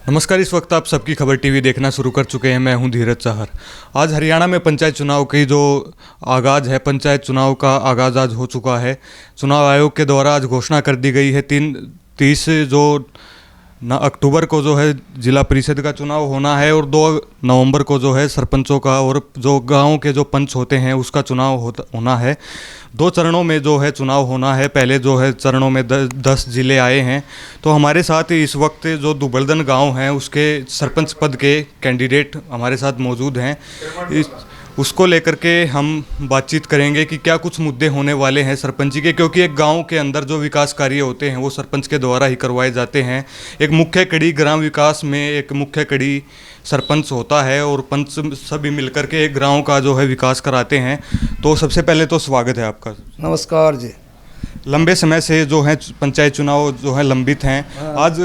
नमस्कार। इस वक्त आप सबकी खबर टीवी देखना शुरू कर चुके हैं। मैं हूं धीरज चाहर। आज हरियाणा में पंचायत चुनाव की जो आगाज़ है, पंचायत चुनाव का आगाज़ आज हो चुका है। चुनाव आयोग के द्वारा आज घोषणा कर दी गई है 30 अक्टूबर को जो है जिला परिषद का चुनाव होना है और 2 नवंबर को जो है सरपंचों का और जो गांव के जो पंच होते हैं उसका चुनाव होना है। 2 चरणों में जो है चुनाव होना है। पहले जो है चरणों में 10 जिले आए हैं। तो हमारे साथ इस वक्त जो दुबलदन गांव है उसके सरपंच पद के कैंडिडेट हमारे साथ मौजूद हैं। उसको लेकर के हम बातचीत करेंगे कि क्या कुछ मुद्दे होने वाले हैं सरपंची के, क्योंकि एक गांव के अंदर जो विकास कार्य होते हैं वो सरपंच के द्वारा ही करवाए जाते हैं। एक मुख्य कड़ी ग्राम विकास में एक मुख्य कड़ी सरपंच होता है और पंच सभी मिलकर के एक गांव का जो है विकास कराते हैं। तो सबसे पहले तो स्वागत है आपका। नमस्कार जी। लंबे समय से जो है पंचायत चुनाव जो है लंबित हैं, आज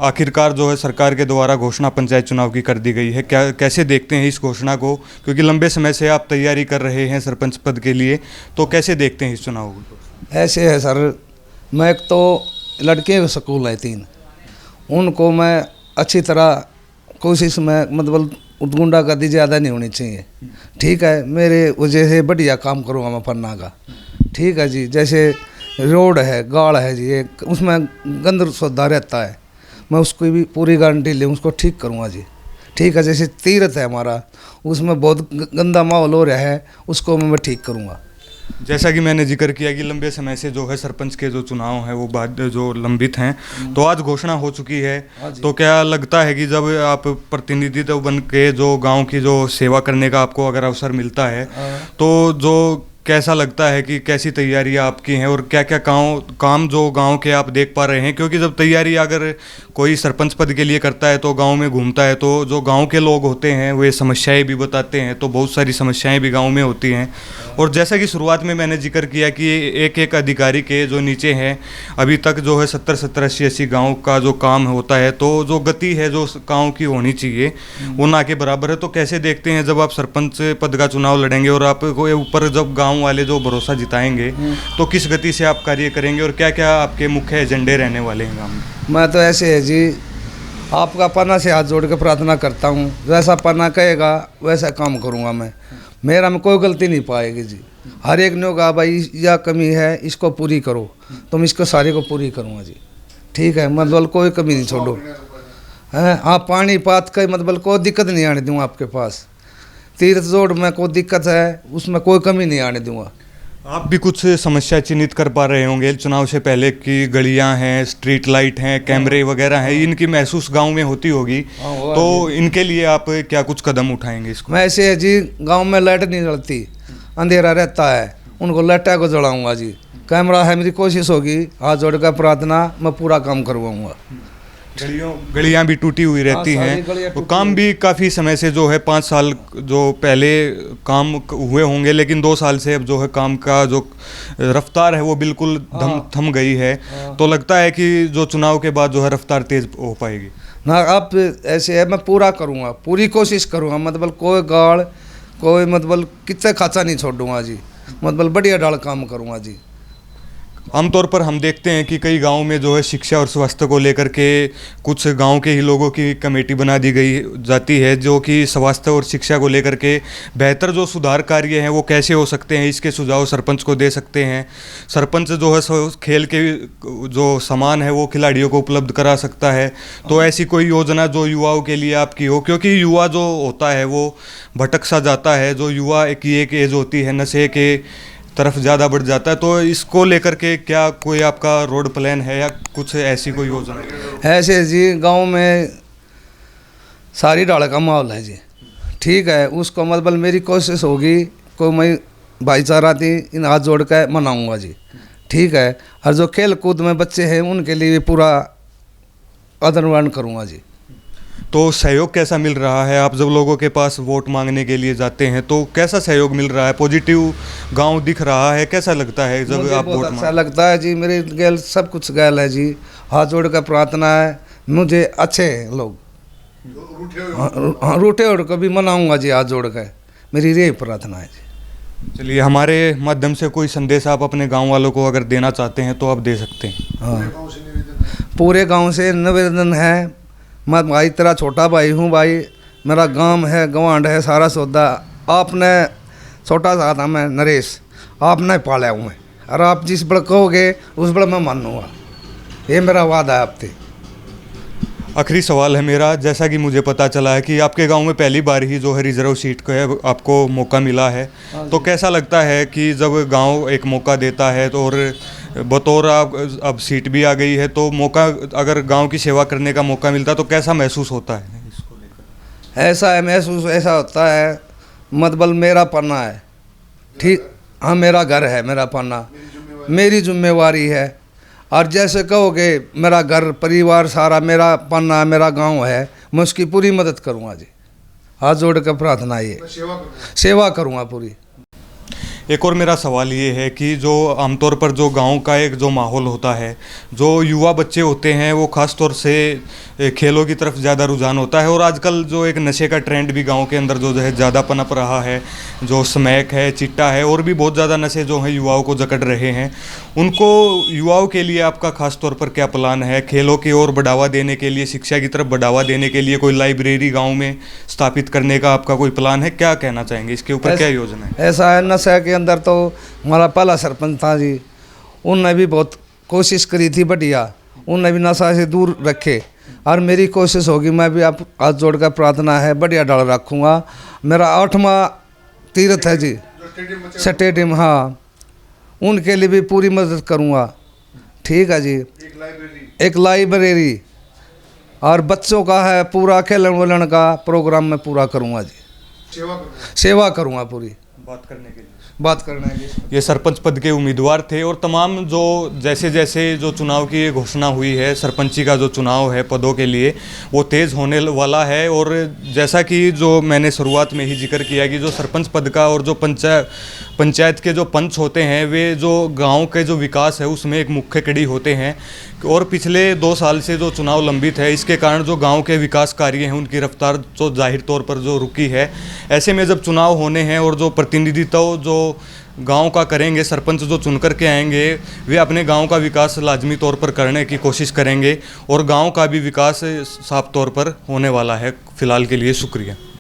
आखिरकार जो है सरकार के द्वारा घोषणा पंचायत चुनाव की कर दी गई है। क्या कैसे देखते हैं इस घोषणा को, क्योंकि लंबे समय से आप तैयारी कर रहे हैं सरपंच पद के लिए, तो कैसे देखते हैं इस चुनाव को? ऐसे है सर, मैं एक तो लड़के स्कूल है 3, उनको मैं अच्छी तरह कोशिश में मतलब गुंडागर्दी ज़्यादा नहीं होनी चाहिए। ठीक है, मेरे वजह से बढ़िया काम करूँगा मैं पन्ना का। ठीक है जी, जैसे रोड है, गाड़ है जी, एक उसमें गंद सौदा रहता है, मैं उसकी भी पूरी गारंटी ले उसको ठीक करूँगा जी। ठीक है, जैसे तीर्थ है हमारा, उसमें बहुत गंदा माहौल हो रहा है, उसको मैं ठीक करूँगा। जैसा कि मैंने जिक्र किया कि लंबे समय से जो है सरपंच के जो चुनाव हैं वो बाद जो लंबित हैं, तो आज घोषणा हो चुकी है। तो क्या लगता है कि जब आप प्रतिनिधित्व बन के जो गांव की जो सेवा करने का आपको अगर अवसर मिलता है, तो जो कैसा लगता है कि कैसी तैयारियां आपकी हैं और क्या क्या काम जो गांव के आप देख पा रहे हैं? क्योंकि जब तैयारी अगर कोई सरपंच पद के लिए करता है तो गांव में घूमता है, तो जो गांव के लोग होते हैं वे समस्याएं भी बताते हैं, तो बहुत सारी समस्याएं भी गांव में होती हैं। और जैसा कि शुरुआत में मैंने जिक्र किया कि एक एक अधिकारी के जो नीचे हैं अभी तक जो है 70-70, 80-80 गाँव का जो काम होता है, तो जो गति है जो गाँव की होनी चाहिए वो ना के बराबर है। तो कैसे देखते हैं जब आप सरपंच पद का चुनाव लड़ेंगे और आपको ऊपर जब गाँव वाले जो भरोसा जिताएंगे, तो किस गति से आप कार्य करेंगे और क्या क्या आपके मुख्य एजेंडे रहने वाले हैं गाँव में? मैं तो ऐसे है जी, आपका पन्ना से हाथ जोड़ के प्रार्थना करता हूँ, जैसा पन्ना कहेगा वैसा काम करूँगा मैं। मेरा में कोई गलती नहीं पाएगी जी। हर एक ने कहा भाई यह कमी है इसको पूरी करो, तो मैं इसको सारे को पूरी करूँगा जी। ठीक है, मतलब कोई कमी नहीं छोड़ो हैं। आप पानी पात का मतलब कोई दिक्कत नहीं आने दूँगा आपके पास। तीर्थ जोड़ में कोई दिक्कत है उसमें कोई कमी नहीं आने दूँगा। आप भी कुछ समस्या चिन्हित कर पा रहे होंगे चुनाव से पहले कि गलियां हैं, स्ट्रीट लाइट हैं, कैमरे वगैरह हैं, इनकी महसूस गांव में होती होगी, तो इनके लिए आप क्या कुछ कदम उठाएंगे इसको? मैं ऐसे है जी, गांव में लाइट नहीं जलती, अंधेरा रहता है, उनको लाइटा को जलाऊंगा जी। कैमरा है, मेरी कोशिश होगी, हाथ जोड़ कर प्रार्थना, मैं पूरा काम करवाऊंगा। गलियां भी टूटी हुई रहती हैं, तो काम भी काफ़ी समय से जो है 5 साल जो पहले काम हुए होंगे, लेकिन 2 साल से अब जो है काम का जो रफ्तार है वो बिल्कुल थम गई है। तो लगता है कि जो चुनाव के बाद जो है रफ्तार तेज हो पाएगी ना। अब ऐसे है, मैं पूरा करूँगा, पूरी कोशिश करूँगा, मतलब कोई गाड़ कोई मतलब कितना खाचा नहीं छोड़ूंगा जी, मतलब बढ़िया डाल काम करूँगा जी। आमतौर पर हम देखते हैं कि कई गांवों में जो है शिक्षा और स्वास्थ्य को लेकर के कुछ गांव के ही लोगों की कमेटी बना दी गई जाती है, जो कि स्वास्थ्य और शिक्षा को लेकर के बेहतर जो सुधार कार्य हैं वो कैसे हो सकते हैं, इसके सुझाव सरपंच को दे सकते हैं। सरपंच जो है खेल के जो सामान है वो खिलाड़ियों को उपलब्ध करा सकता है। तो ऐसी कोई योजना जो युवाओं के लिए आपकी हो, क्योंकि युवा जो होता है वो भटक सा जाता है, जो युवा की एक एज होती है नशे के तरफ ज़्यादा बढ़ जाता है, तो इसको लेकर के क्या कोई आपका रोड प्लान है या कुछ ऐसी कोई योजना? ऐसे जी, गांव में सारी डाल का माहौल है जी। ठीक है, उसको मतलब मेरी कोशिश होगी को मैं भाईचारा थी इन हाथ जोड़ कर मनाऊँगा जी। ठीक है, और जो खेल कूद में बच्चे हैं उनके लिए पूरा आदरवान करूँगा जी। तो सहयोग कैसा मिल रहा है? आप जब लोगों के पास वोट मांगने के लिए जाते हैं तो कैसा सहयोग मिल रहा है? पॉजिटिव गांव दिख रहा है? कैसा लगता है जब आप वोट अच्छा लगता है जी। मेरे गैल सब कुछ गैल है जी, हाथ जोड़ कर प्रार्थना है, मुझे अच्छे लोग रूठे उड़ कर भी मनाऊंगा जी, हाथ जोड़ कर मेरी यही प्रार्थना है जी। चलिए, हमारे माध्यम से कोई संदेश आप अपने गांव वालों को अगर देना चाहते हैं तो आप दे सकते हैं। हाँ, पूरे गांव से निवेदन है, मैं भाई तेरा छोटा भाई हूँ भाई, मेरा गांव है, गवांड है, सारा सौदा आपने छोटा सा था मैं नरेश, आपने पाला हूँ मैं, और आप जिस बड़ कहोगे उस बड़ मैं मानूंगा, ये मेरा वादा है आपसे। आखिरी सवाल है मेरा, जैसा कि मुझे पता चला है कि आपके गांव में पहली बार ही जो है रिजर्व सीट का है आपको मौका मिला है, तो कैसा लगता है कि जब गांव एक मौका देता है तो और बतौर आप अब सीट भी आ गई है, तो मौका अगर गांव की सेवा करने का मौका मिलता तो कैसा महसूस होता है इसको लेकर? ऐसा है महसूस, ऐसा होता है मतलब मेरा पन्ना है, ठीक, हाँ मेरा घर है, मेरा पन्ना मेरी जिम्मेवारी है, और जैसे कहोगे मेरा घर परिवार सारा मेरा पन्ना मेरा गांव है, मैं उसकी पूरी मदद करूंगा जी, हाथ जोड़ कर प्रार्थना है, ये सेवा करूंगा पूरी। एक और मेरा सवाल ये है कि जो आमतौर पर जो गांव का एक जो माहौल होता है, जो युवा बच्चे होते हैं वो ख़ास तौर से खेलों की तरफ ज़्यादा रुझान होता है, और आजकल जो एक नशे का ट्रेंड भी गांव के अंदर जो है ज़्यादा पनप रहा है, जो स्मैक है, चिट्टा है, और भी बहुत ज़्यादा नशे जो हैं युवाओं को जकड़ रहे हैं, उनको युवाओं के लिए आपका खास तौर पर क्या प्लान है? खेलों की ओर बढ़ावा देने के लिए, शिक्षा की तरफ बढ़ावा देने के लिए कोई लाइब्रेरी गाँव में स्थापित करने का आपका कोई प्लान है? क्या कहना चाहेंगे इसके ऊपर, क्या योजना है? ऐसा है, नशे के अंदर तो हमारा पहला सरपंच था जी, उनने भी बहुत कोशिश करी थी बढ़िया, उनने भी नशा से दूर रखे, और मेरी कोशिश होगी, मैं भी आप हाथ जोड़कर प्रार्थना है बढ़िया डाल रखूँगा। मेरा 8वां तीर्थ है जी स्टेडियम, हाँ उनके लिए भी पूरी मदद करूँगा, ठीक है जी। एक लाइब्रेरी और बच्चों का है पूरा खेलन वलन का प्रोग्राम मैं पूरा करूँगा जी, सेवा करूँगा पूरी। बात करने के लिए ये सरपंच पद के उम्मीदवार थे, और तमाम जो जैसे जैसे जो चुनाव की घोषणा हुई है, सरपंची का जो चुनाव है पदों के लिए वो तेज़ होने वाला है, और जैसा कि जो मैंने शुरुआत में ही जिक्र किया कि जो सरपंच पद का और जो पंचायत के जो पंच होते हैं वे जो गांव के जो विकास है उसमें एक मुख्य कड़ी होते हैं, और पिछले 2 साल से जो चुनाव लंबित है इसके कारण जो गांव के विकास कार्य हैं उनकी रफ्तार जो जाहिर तौर पर जो रुकी है। ऐसे में जब चुनाव होने हैं और जो प्रतिनिधित्व जो गांव का करेंगे, सरपंच जो चुन कर के आएंगे वे अपने गांव का विकास लाजमी तौर पर करने की कोशिश करेंगे, और गांव का भी विकास साफ तौर पर होने वाला है। फ़िलहाल के लिए शुक्रिया।